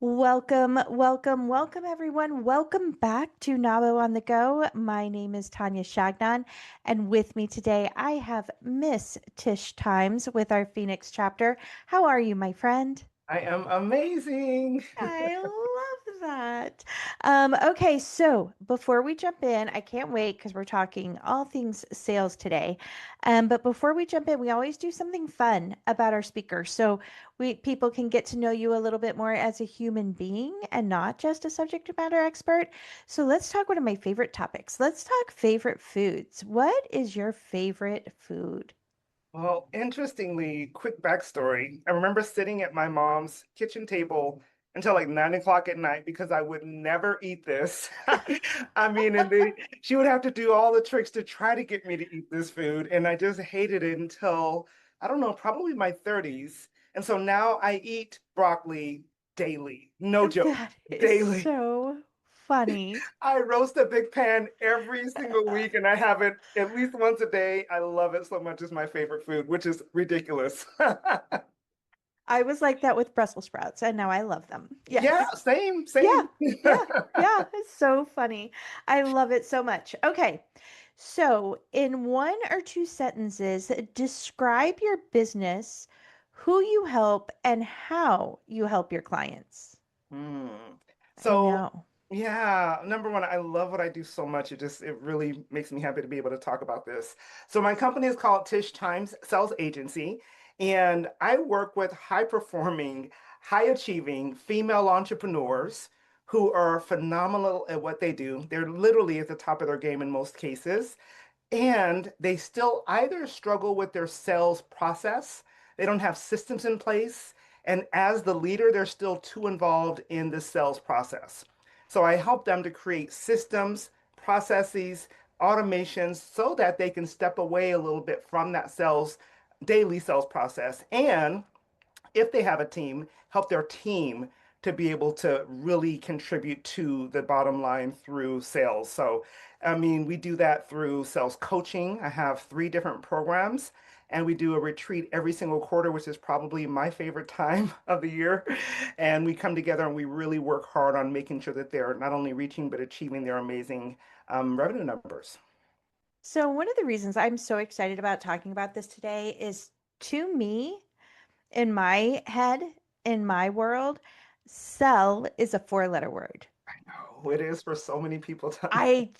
Welcome, welcome, welcome, everyone. Welcome back to NAWBO on the Go. My name is Tanya Shagnon, and with me today I have Miss Tish Times with our Phoenix chapter. How are you, my friend? I am amazing. I love that. Okay, so before we jump in, I can't wait because we're talking all things sales today. But before we jump in, we always do something fun about our speakers, so we people can get to know you a little bit more as a human being and not just a subject matter expert. So let's talk one of my favorite topics. Let's talk favorite foods. What is your favorite food? Well, interestingly, quick backstory. I remember sitting at my mom's kitchen table until like 9 o'clock at night because I would never eat this. She would have to do all the tricks to try to get me to eat this food. And I just hated it until, I don't know, probably my 30s. And so now I eat broccoli daily. No joke, That is daily. so funny. I roast a big pan every single week and I have it at least once a day. I love it so much. It's my favorite food, which is ridiculous. I was like that with Brussels sprouts, and now I love them. Yeah, Yes. same, Yeah. same. Yeah. Yeah. It's so funny. I love it so much. Okay. So, in one or two sentences, describe your business, who you help, and how you help your clients. Hmm. I So, know. yeah, number one, I love what I do so much. It really makes me happy to be able to talk about this. So, my company is called Tish Times Sales Agency, and I work with high performing, high achieving female entrepreneurs who are phenomenal at what they do. They're literally at the top of their game in most cases. And they still either struggle with their sales process, they don't have systems in place, and as the leader, they're still too involved in the sales process. So I help them to create systems, processes, automations so that they can step away a little bit from that daily sales process. And if they have a team, help their team to be able to really contribute to the bottom line through sales. So, we do that through sales coaching. I have three different programs, and we do a retreat every single quarter, which is probably my favorite time of the year. And we come together and we really work hard on making sure that they're not only reaching but achieving their amazing revenue numbers. So, one of the reasons I'm so excited about talking about this today is, to me, in my head, in my world, sell is a four-letter word. Oh, it is for so many people, Tanya. I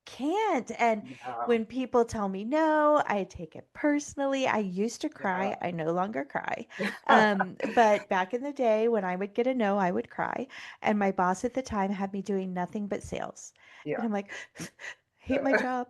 can't. And Yeah, when people tell me no, I take it personally. I used to yeah. cry. I no longer cry. But back in the day when I would get a no, I would cry. And my boss at the time had me doing nothing but sales. And Yeah. I'm like, hate my job.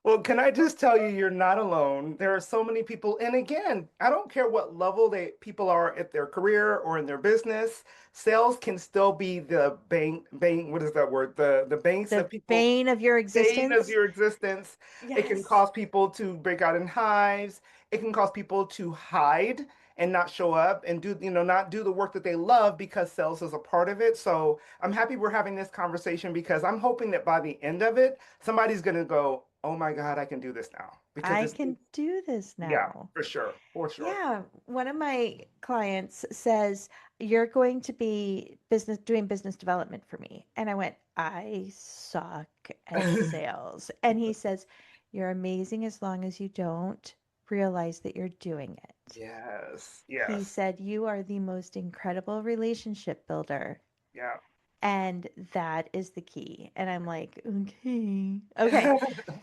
Well, can I just tell you, you're not alone. There are so many people, and again, I don't care what level people are at their career or in their business. Sales can still be the bang, what is that word? The banks The of people, bane of your bane of existence. your existence. It can Yes. cause people to break out in hives. It can cause people to hide and not show up and not do the work that they love because sales is a part of it. So I'm happy we're having this conversation because I'm hoping that by the end of it, somebody's going to go, oh my God, I can do this now. Because I can do this yeah, now. for sure, for sure. Yeah, one of my clients says, "You're going to be doing business development for me." And I went, "I suck at sales." And he says, "You're amazing as long as you don't realize that you're doing it." Yes, He yes, said, "You are the most incredible relationship builder." yeah. And that is the key. And I'm like, okay. Okay.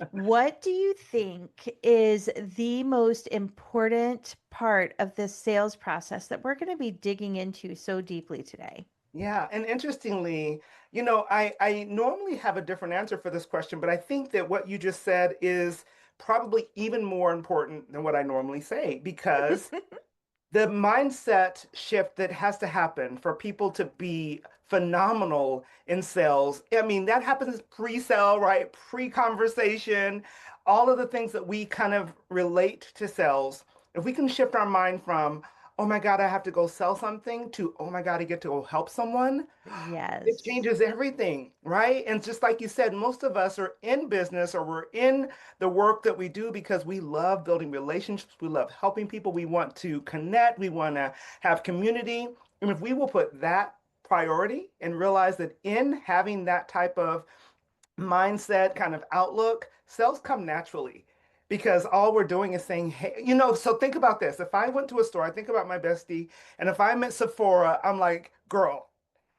What do you think is the most important part of this sales process that we're going to be digging into so deeply today? Yeah, and interestingly, I normally have a different answer for this question, but I think that what you just said is probably even more important than what I normally say because the mindset shift that has to happen for people to be phenomenal in sales. That happens pre-sale, right? Pre-conversation, all of the things that we kind of relate to sales. If we can shift our mind from, oh my God, I have to go sell something to, oh my God, I get to go help someone. It Yes. changes everything, right? And just like you said, most of us are in business or we're in the work that we do because we love building relationships. We love helping people. We want to connect. We want to have community. And if we will put that priority and realize that in having that type of mindset, kind of outlook, sales come naturally because all we're doing is saying, hey, so think about this. If I went to a store, I think about my bestie, and if I'm at Sephora, I'm like, girl,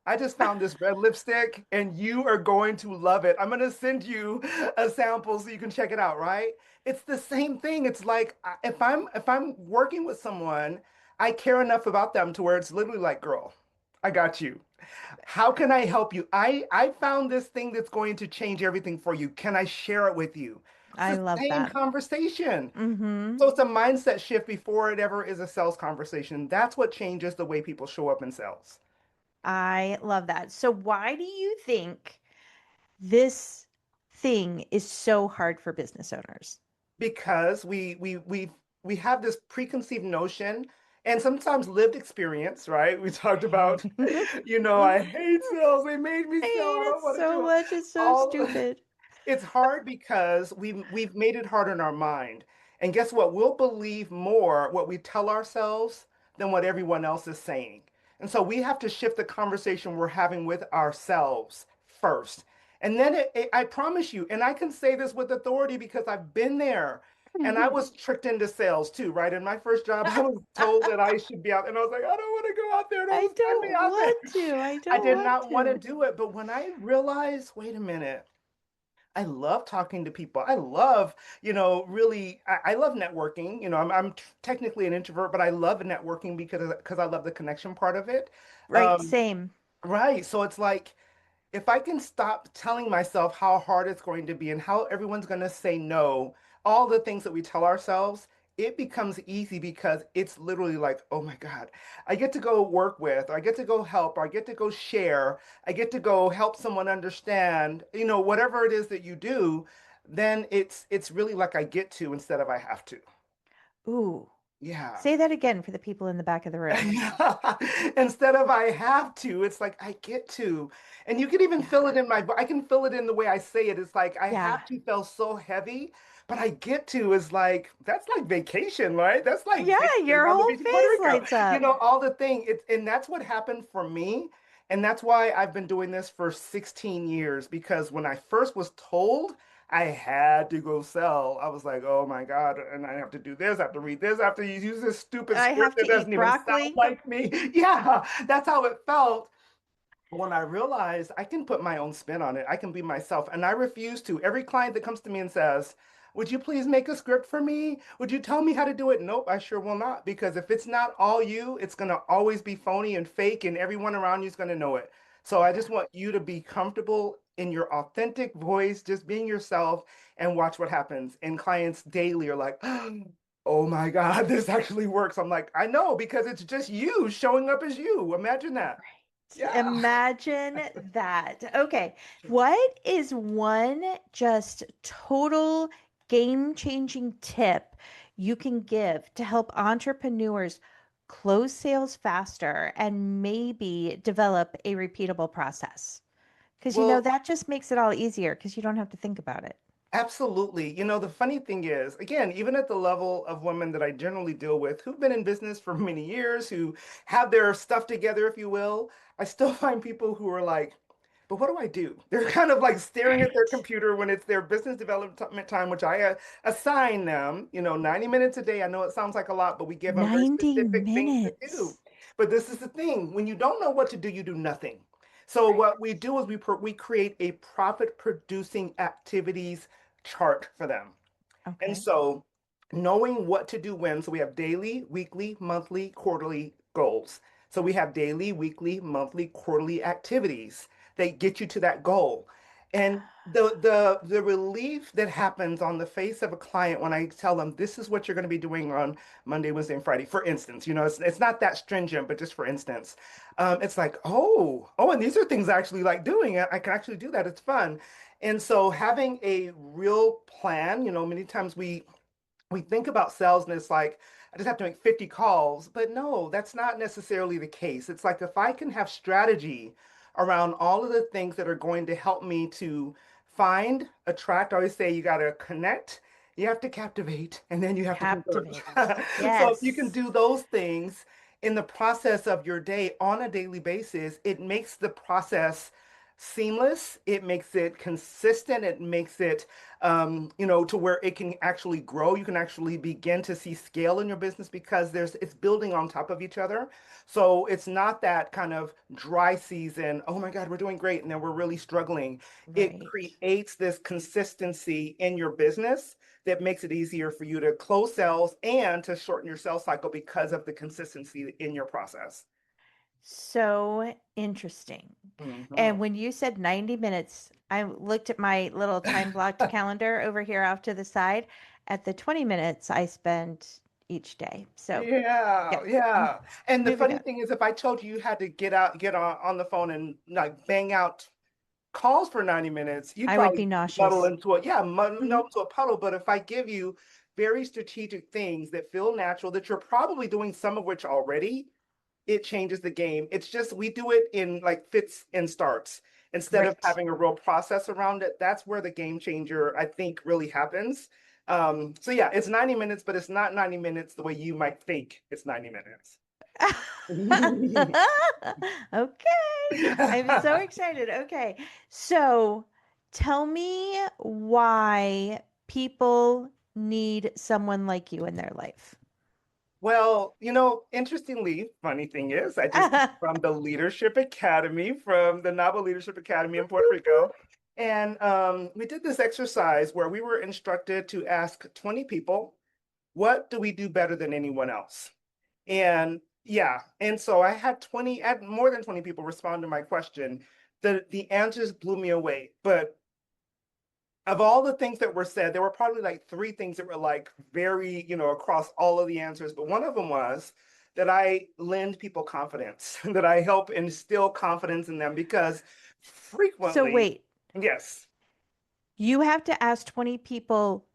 I just found this red lipstick and you are going to love it. I'm going to send you a sample so you can check it out, right? It's the same thing. It's like if I'm working with someone, I care enough about them to where it's literally like, girl, I got you. How can I help you? I found this thing that's going to change everything for you. Can I share it with you? It's I the love same that. conversation. Mm-hmm. So it's a mindset shift before it ever is a sales conversation. That's what changes the way people show up in sales. I love that. So why do you think this thing is so hard for business owners? Because we have this preconceived notion and sometimes lived experience, right? We talked about, I I hate sales. They made me sell. hate I it don't want to so do it. much. It's so All stupid. it's hard because we've made it hard in our mind. And guess what? We'll believe more what we tell ourselves than what everyone else is saying. And so we have to shift the conversation we're having with ourselves first. And then I promise you, and I can say this with authority because I've been there. And I was tricked into sales too, right? In my first job, I was told that I should be out, and I was like, I don't want to go out there. I Don't send me don't out there. want to. I I don't did want not want to to. do it. But when I realized, wait a minute, I love talking to people. I love, really, I love networking. I'm technically an introvert, but I love networking because I love the connection part of it. Right, Um, same. right. So it's like if I can stop telling myself how hard it's going to be and how everyone's going to say no, all the things that we tell ourselves, it becomes easy because it's literally like, oh my God, I get to go work with, or I get to go help, or I get to go share, I get to go help someone understand, whatever it is that you do, then it's really like I get to instead of I have to. Ooh. Yeah. Say that again for the people in the back of the room. Instead of I have to, it's like I get to. And you can even Yeah. feel it in I can feel it in the way I say it. It's like I Yeah. have to feel so heavy, but I get to is like that's like vacation, right? That's like Yeah, vacationing your on the whole beach in Puerto face Rico. lights up. All the thing. And that's what happened for me. And that's why I've been doing this for 16 years because when I first was told I had to go sell. I was like, oh my God. And I have to do this, I have to read this, I have to use this stupid I script have that to doesn't eat even sound broccoli. like me. Yeah, that's how it felt. When I realized I can put my own spin on it, I can be myself. And I refuse to. Every client that comes to me and says, would you please make a script for me? Would you tell me how to do it? Nope, I sure will not. Because if it's not all you, it's going to always be phony and fake, and everyone around you is going to know it. So I just want you to be comfortable in your authentic voice, just being yourself, and watch what happens. And clients daily are like, oh my God, this actually works. I'm like, I know, because it's just you showing up as you. Imagine that. Right. Yeah. Imagine that. Okay. What is one just total game-changing tip you can give to help entrepreneurs close sales faster and maybe develop a repeatable process? Because Well, that just makes it all easier because you don't have to think about it. absolutely. The funny thing is, again, even at the level of women that I generally deal with who've been in business for many years, who have their stuff together, if you will, I still find people who are like, but what do I do? They're kind of like staring at their Right. computer when it's their business development time, which I assign them, 90 minutes a day. I know it sounds like a lot, but we give them very 90 specific things to do. minutes. But this is the thing, when you don't know what to do, you do nothing. So Right. what we do is we create a profit producing activities chart for them. And Okay. so knowing what to do when, so we have daily, weekly, monthly, quarterly goals. So we have daily, weekly, monthly, quarterly activities that get you to that goal. And the relief that happens on the face of a client when I tell them this is what you're going to be doing on Monday, Wednesday, and Friday, for instance, it's not that stringent, but just for instance, it's like, oh, and these are things I actually like doing. I can actually do that. It's fun. And so having a real plan, many times we think about sales and it's like, I just have to make 50 calls. But no, that's not necessarily the case. It's like if I can have strategy around all of the things that are going to help me to find, attract, I always say you got to connect, you have to captivate, and then you have to convert. Captivate. So if you can Yes. do those things in the process of your day on a daily basis, it makes the process seamless. It makes it consistent. It makes it, to where it can actually grow. You can actually begin to see scale in your business because it's building on top of each other. So it's not that kind of dry season. Oh my God, we're doing great, and then we're really struggling. It Right. creates this consistency in your business that makes it easier for you to close sales and to shorten your sales cycle because of the consistency in your process. So interesting. And Mhm. when you said 90 minutes, I looked at my little time blocked calendar over here off to the side at the 20 minutes I spend each day. So, Yeah, yeah, m- yeah. And the moving funny up. thing is, if I told you you had to get on the phone and like bang out calls for 90 minutes, you'd I would probably be muddle nauseous. into muddle Hmm. into a puddle. But if I give you very strategic things that feel natural, that you're probably doing some of which already, it changes the game. It's just we do it in like fits and starts instead of Great. having a real process around it. That's where the game changer, I think, really happens. So yeah, it's 90 minutes, but it's not 90 minutes the way you might think it's 90 minutes. Okay. I'm so excited. Okay. So tell me why people need someone like you in their life. Well, interestingly, funny thing is, I just came from the Leadership Academy, from the NAWBO Leadership Academy in Whoop, Puerto whoop, Rico. whoop. And we did this exercise where we were instructed to ask 20 people, what do we do better than anyone else? And yeah, and so I had more than 20 people respond to my question. The answers blew me away. But of all the things that were said, there were probably like three things that were like very, across all of the answers. But one of them was that I lend people confidence, that I help instill confidence in them because So frequently, wait, yes, you have to ask 20 people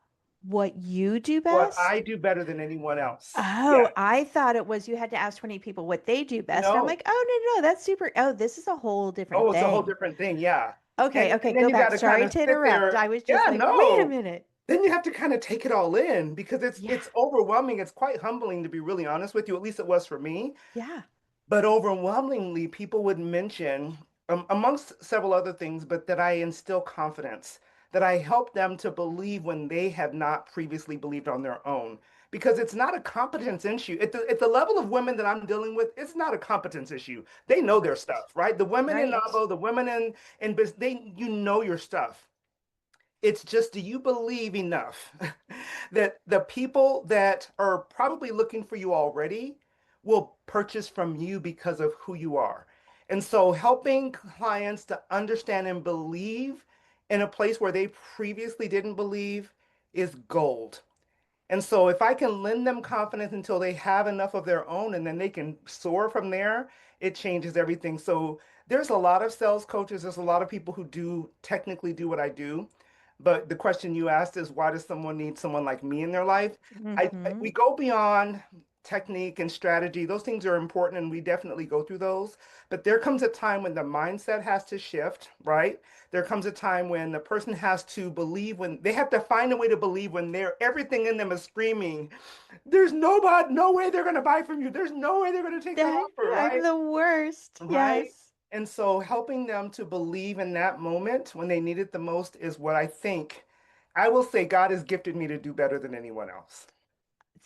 what you do what best? I do better than anyone else. Oh, Yeah, I thought it was you had to ask 20 people what they do best. And I'm no. like, oh, no, no, that's super. Oh, this is a whole different Oh, it's a whole thing. different thing. Yeah. Okay, okay, And then go you got back. to kind Sorry of to sit interrupt. there. I was just Yeah, like, wait a no. minute. Then you have to kind of take it all in because it's Yeah, it's overwhelming. It's quite humbling to be really honest with you. At least it was for me. yeah. But overwhelmingly, people would mention, amongst several other things, but that I instill confidence, that I help them to believe when they have not previously believed on their own. Because it's not a competence issue. At the level of women that I'm dealing with, it's not a competence issue. They know their Right, stuff, right? The women in right. NAWBO, the women in business, you know your stuff. It's just, do you believe enough that the people that are probably looking for you already will purchase from you because of who you are? And so helping clients to understand and believe in a place where they previously didn't believe is gold. And so if I can lend them confidence until they have enough of their own and then they can soar from there, it changes everything. So there's a lot of sales coaches, there's a lot of people who do technically do what I do. But the question you asked is why does someone need someone like me in their life? Mm-hmm. We go beyond technique and strategy. Those things are important and we definitely go through those. But there comes a time when the mindset has to shift, right? There comes a time when the person has to believe, when they have to find a way to believe when they're everything in them is screaming, there's nobody, no way they're going to buy from you. There's no way they're going to take that That offer, I'm right? the worst. Right. Yes. And so helping them to believe in that moment when they need it the most is what I think. I will say God has gifted me to do better than anyone else.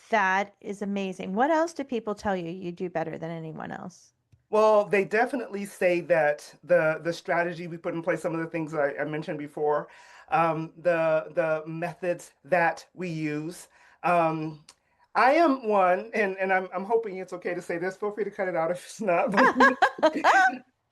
That is amazing. What else do people tell you you do better than anyone else? Well, they definitely say that the strategy we put in place, some of the things I mentioned before, the methods that we use. Um, I am one, and I'm hoping it's okay to say this. Feel free to cut it out if it's not. But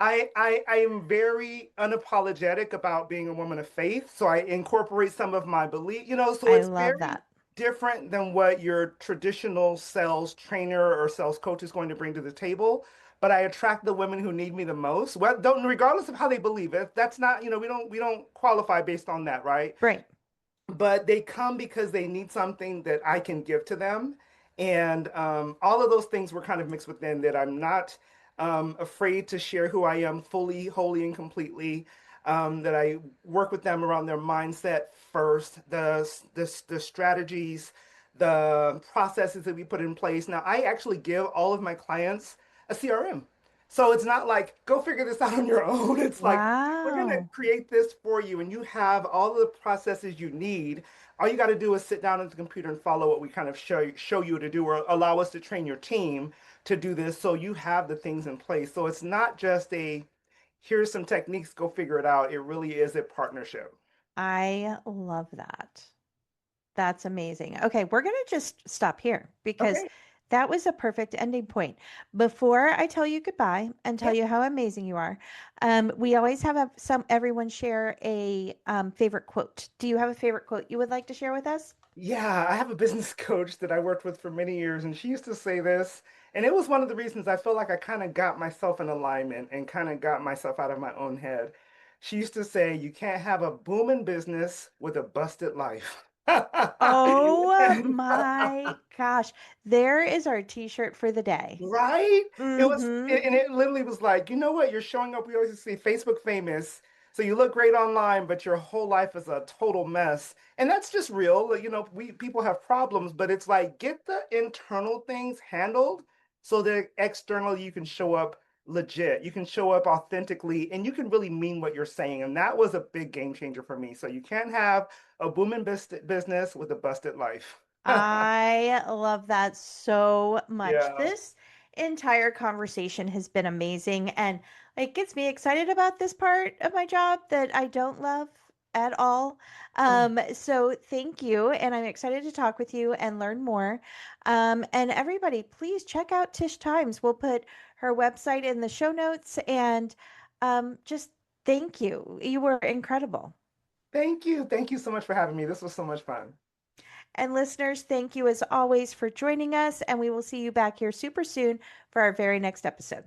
I am very unapologetic about being a woman of faith, so I incorporate some of my belief, so I it's love very that. different than what your traditional sales trainer or sales coach is going to bring to the table. But I attract the women who need me the most. Well, don't regardless of how they believe it. That's not, we don't qualify based on that, right? Right. But they come because they need something that I can give to them. And all of those things were kind of mixed within that. I'm not afraid to share who I am fully, wholly, and completely. That I work with them around their mindset first, the strategies, the processes that we put in place. Now, I actually give all of my clients a CRM. So it's not like, go figure this out on your own. It's like, we're going to Wow. create this for you, and you have all the processes you need. All you got to do is sit down at the computer and follow what we kind of show you to do, or allow us to train your team to do this, so you have the things in place. So it's not just a, here's some techniques, go figure it out. It really is a partnership. I love that. That's amazing. Okay, we're going to just stop here because Okay. that was a perfect ending point. Before I tell you goodbye and tell Yep. you how amazing you are, we always have everyone share a favorite quote. Do you have a favorite quote you would like to share with us? Yeah, I have a business coach that I worked with for many years, and she used to say this, and it was one of the reasons I felt like I kind of got myself in alignment and kind of got myself out of my own head. She used to say, "You can't have a booming business with a busted life." Oh my gosh. There is our t-shirt for the day. Right? It was, Mm-hmm. and it literally was like, you know what? You're showing up. We always say Facebook famous. So you look great online, but your whole life is a total mess. And that's just real. Like, we people have problems, but it's like, get the internal things handled so that externally you can show up legit. You can show up authentically, and you can really mean what you're saying. And that was a big game changer for me. So you can't have a booming business with a busted life. I love that so much. Yeah. This entire conversation has been amazing, and it gets me excited about this part of my job that I don't love at all. So thank you, and I'm excited to talk with you and learn more. And everybody, please check out Tish Times. We'll put her website in the show notes, and just thank you. You were incredible. Thank you. Thank you so much for having me. This was so much fun. And listeners, thank you as always for joining us, and we will see you back here super soon for our very next episode.